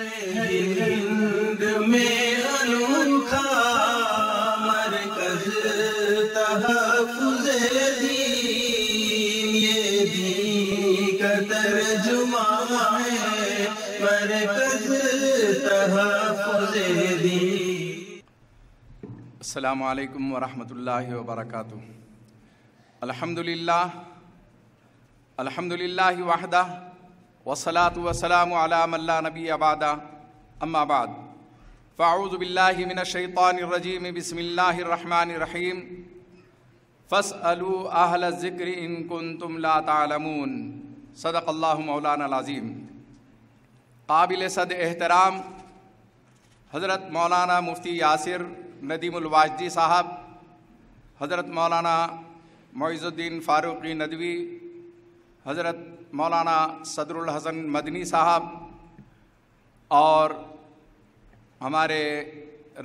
ہند میں انوکھا مرکز تحفظ دین، یہ دین کا ترجمہ ہے مرکز تحفظ دین۔ السلام علیکم ورحمۃ اللہ وبرکاتہ۔ الحمدللہ وحدہ والصلاة والسلام علی من لا نبی بعدہ، اما بعد فاعوذ باللہ من الشیطان الرجیم، بسم اللہ الرحمن الرحیم۔ فاسألوا اہل الذکر ان کنتم لا تعلمون، صدق اللہ مولانا العظیم۔ قابل صد احترام حضرت مولانا مفتی یاسر ندیم الواجدی صاحب، حضرت مولانا معز الدین فاروقی ندوی، حضرت مولانا صدر الحسن مدنی صاحب، اور ہمارے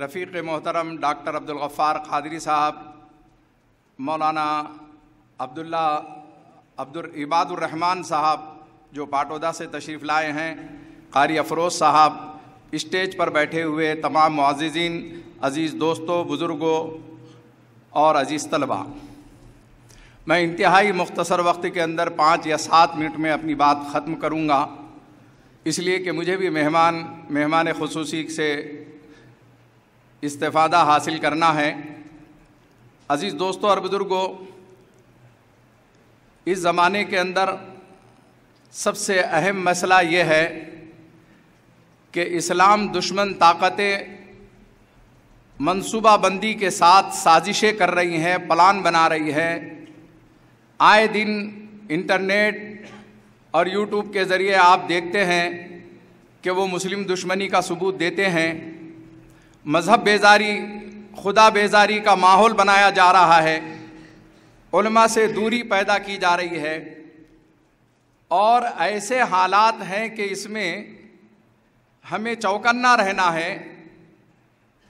رفیق محترم ڈاکٹر عبدالغفار قادری صاحب، مولانا عباد الرحمن صاحب جو پاٹودہ سے تشریف لائے ہیں، قاری افروز صاحب، اسٹیج پر بیٹھے ہوئے تمام معززین، عزیز دوستوں، بزرگوں اور عزیز طلباء، میں انتہائی مختصر وقت کے اندر 5 یا 7 منٹ میں اپنی بات ختم کروں گا، اس لیے کہ مجھے بھی مہمان خصوصی سے استفادہ حاصل کرنا ہے۔ عزیز دوستوں اور بزرگوں، اس زمانے کے اندر سب سے اہم مسئلہ یہ ہے کہ اسلام دشمن طاقتیں منصوبہ بندی کے ساتھ سازشیں کر رہی ہیں، پلان بنا رہی ہے۔ آئے دن انٹرنیٹ اور یوٹیوب کے ذریعے آپ دیکھتے ہیں کہ وہ مسلم دشمنی کا ثبوت دیتے ہیں، مذہب بیزاری، خدا بیزاری کا ماحول بنایا جا رہا ہے، علماء سے دوری پیدا کی جا رہی ہے، اور ایسے حالات ہیں کہ اس میں ہمیں چوکنا رہنا ہے،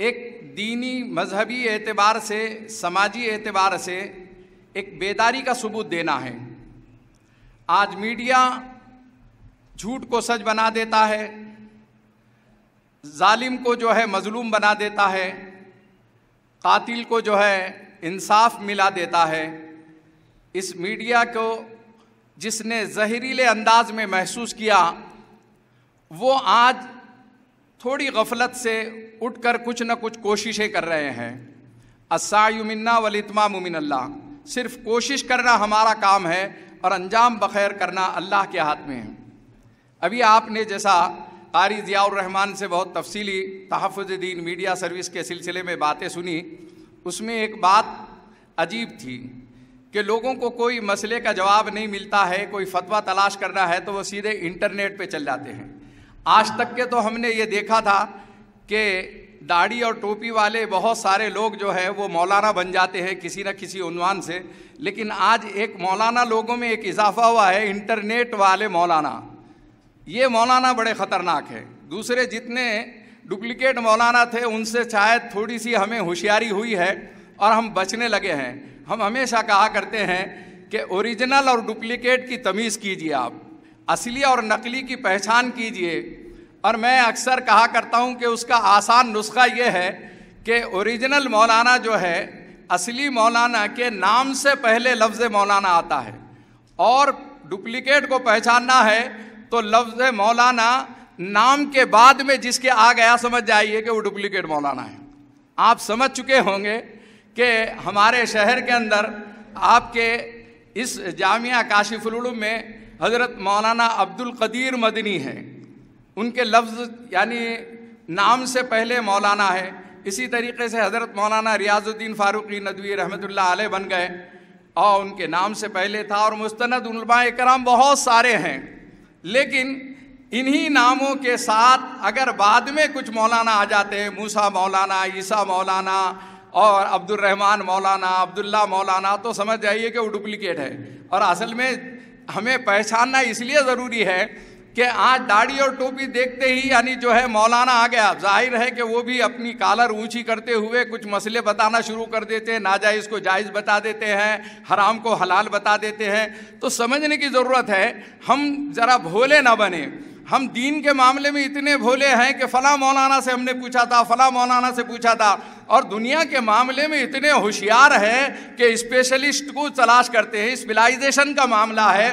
ایک دینی مذہبی اعتبار سے، سماجی اعتبار سے ایک بیداری کا ثبوت دینا ہے۔ آج میڈیا جھوٹ کو سچ بنا دیتا ہے، ظالم کو جو ہے مظلوم بنا دیتا ہے، قاتل کو جو ہے انصاف ملا دیتا ہے۔ اس میڈیا کو جس نے زہریلے انداز میں محسوس کیا، وہ آج تھوڑی غفلت سے اٹھ کر کچھ نہ کچھ کوششیں کر رہے ہیں۔ السعی منا والاتمام من اللہ، صرف کوشش کرنا ہمارا کام ہے اور انجام بخیر کرنا اللہ کے ہاتھ میں ہے۔ ابھی آپ نے جیسا قاری ضیاء الرحمن سے بہت تفصیلی تحفظ دین میڈیا سروس کے سلسلے میں باتیں سنی، اس میں ایک بات عجیب تھی کہ لوگوں کو کوئی مسئلے کا جواب نہیں ملتا ہے، کوئی فتویٰ تلاش کرنا ہے تو وہ سیدھے انٹرنیٹ پہ چل جاتے ہیں۔ آج تک کے تو ہم نے یہ دیکھا تھا کہ داڑھی اور ٹوپی والے بہت سارے لوگ جو ہے وہ مولانا بن جاتے ہیں کسی نہ کسی عنوان سے، لیکن آج ایک مولانا لوگوں میں ایک اضافہ ہوا ہے، انٹرنیٹ والے مولانا۔ یہ مولانا بڑے خطرناک ہے، دوسرے جتنے ڈپلیکیٹ مولانا تھے ان سے شاید تھوڑی سی ہمیں ہوشیاری ہوئی ہے اور ہم بچنے لگے ہیں۔ ہم ہمیشہ کہا کرتے ہیں کہ اوریجنل اور ڈپلیکیٹ کی تمیز کیجیے، آپ اصلی اور نقلی کی پہچان کیجیے۔ اور میں اکثر کہا کرتا ہوں کہ اس کا آسان نسخہ یہ ہے کہ اوریجنل مولانا جو ہے، اصلی مولانا کے نام سے پہلے لفظ مولانا آتا ہے، اور ڈپلیکیٹ کو پہچاننا ہے تو لفظ مولانا نام کے بعد میں جس کے آ گیا سمجھ جائیے کہ وہ ڈپلیکیٹ مولانا ہے۔ آپ سمجھ چکے ہوں گے کہ ہمارے شہر کے اندر آپ کے اس جامعہ کاشف العلوم میں حضرت مولانا عبدالقدیر مدنی ہیں، ان کے لفظ یعنی نام سے پہلے مولانا ہے۔ اسی طریقے سے حضرت مولانا ریاض الدین فاروقی ندوی رحمۃ اللہ علیہ بن گئے اور ان کے نام سے پہلے تھا، اور مستند علماء کرام بہت سارے ہیں، لیکن انہی ناموں کے ساتھ اگر بعد میں کچھ مولانا آ جاتے ہیں، موسیٰ مولانا، عیسیٰ مولانا اور عبد الرحمن مولانا، عبداللہ مولانا، تو سمجھ جائیے کہ وہ ڈپلیکیٹ ہے۔ اور اصل میں ہمیں پہچاننا اس لیے ضروری ہے کہ آج داڑھی اور ٹوپی دیکھتے ہی یعنی جو ہے مولانا آ گیا، ظاہر ہے کہ وہ بھی اپنی کالر اونچی کرتے ہوئے کچھ مسئلے بتانا شروع کر دیتے ہیں، ناجائز کو جائز بتا دیتے ہیں، حرام کو حلال بتا دیتے ہیں۔ تو سمجھنے کی ضرورت ہے، ہم ذرا بھولے نہ بنیں، ہم دین کے معاملے میں اتنے بھولے ہیں کہ فلاں مولانا سے ہم نے پوچھا تھا، فلاں مولانا سے پوچھا تھا، اور دنیا کے معاملے میں اتنے ہوشیار ہیں کہ اسپیشلسٹ کو تلاش کرتے ہیں۔ اسپیشلائزیشن کا معاملہ ہے،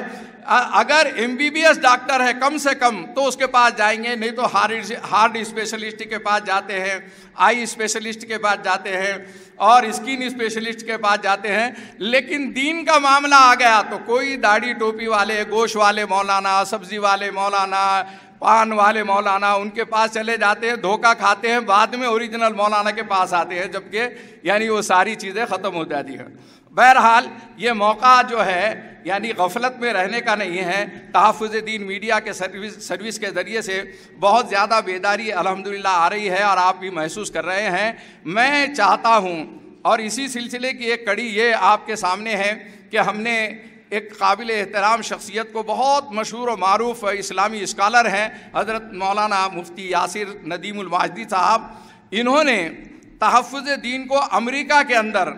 اگر MBBS ڈاکٹر ہے کم سے کم تو اس کے پاس جائیں گے، نہیں تو ہارٹ اسپیشلسٹ کے پاس جاتے ہیں، آئی اسپیشلسٹ کے پاس جاتے ہیں، اور اسکن اسپیشلسٹ کے پاس جاتے ہیں۔ لیکن دین کا معاملہ آ گیا تو کوئی داڑھی ٹوپی والے، گوشت والے مولانا، سبزی والے مولانا، پان والے مولانا، ان کے پاس چلے جاتے ہیں، دھوکہ کھاتے ہیں، بعد میں اوریجنل مولانا کے پاس آتے ہیں، جبکہ یعنی وہ ساری چیزیں ختم ہو جاتی ہیں۔ بہرحال یہ موقع جو ہے یعنی غفلت میں رہنے کا نہیں ہے۔ تحفظ دین میڈیا کے سروس کے ذریعے سے بہت زیادہ بیداری الحمدللہ آ رہی ہے، اور آپ بھی محسوس کر رہے ہیں۔ میں چاہتا ہوں، اور اسی سلسلے کی ایک کڑی یہ آپ کے سامنے ہے کہ ہم نے ایک قابل احترام شخصیت کو، بہت مشہور و معروف اسلامی اسکالر ہیں حضرت مولانا مفتی یاسر ندیم الماجدی صاحب، انہوں نے تحفظ دین کو امریکہ کے اندر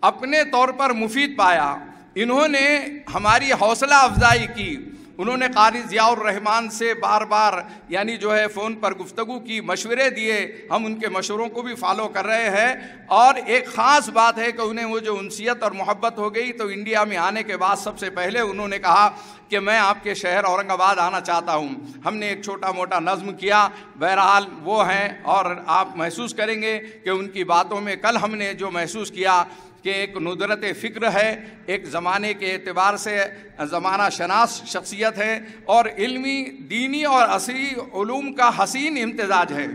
اپنے طور پر مفید پایا۔ انہوں نے ہماری حوصلہ افزائی کی، انہوں نے قاری ضیاء الرحمن سے بار بار یعنی جو ہے فون پر گفتگو کی، مشورے دیے، ہم ان کے مشوروں کو بھی فالو کر رہے ہیں۔ اور ایک خاص بات ہے کہ انہیں وہ جو انسیت اور محبت ہو گئی، تو انڈیا میں آنے کے بعد سب سے پہلے انہوں نے کہا کہ میں آپ کے شہر اورنگ آباد آنا چاہتا ہوں۔ ہم نے ایک چھوٹا موٹا نظم کیا، بہرحال وہ ہیں، اور آپ محسوس کریں گے کہ ان کی باتوں میں کل ہم نے جو محسوس کیا کہ ایک ندرت فکر ہے، ایک زمانے کے اعتبار سے زمانہ شناس شخصیت ہے، اور علمی، دینی اور عصری علوم کا حسین امتزاج ہے۔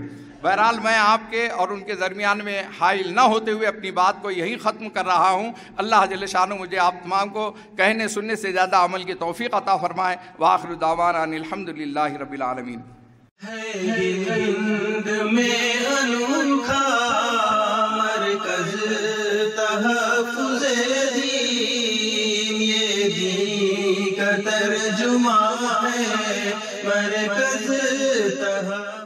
بہرحال میں آپ کے اور ان کے درمیان میں حائل نہ ہوتے ہوئے اپنی بات کو یہی ختم کر رہا ہوں۔ اللہ جل شانہ مجھے آپ تمام کو کہنے سننے سے زیادہ عمل کی توفیق عطا فرمائے۔ وآخر دعوانا ان الحمدللہ رب العالمین۔ ہند میں انوکھا مرکز تحفظ دین، یہ دین کا ترجمہ ہے مرکز تحفظ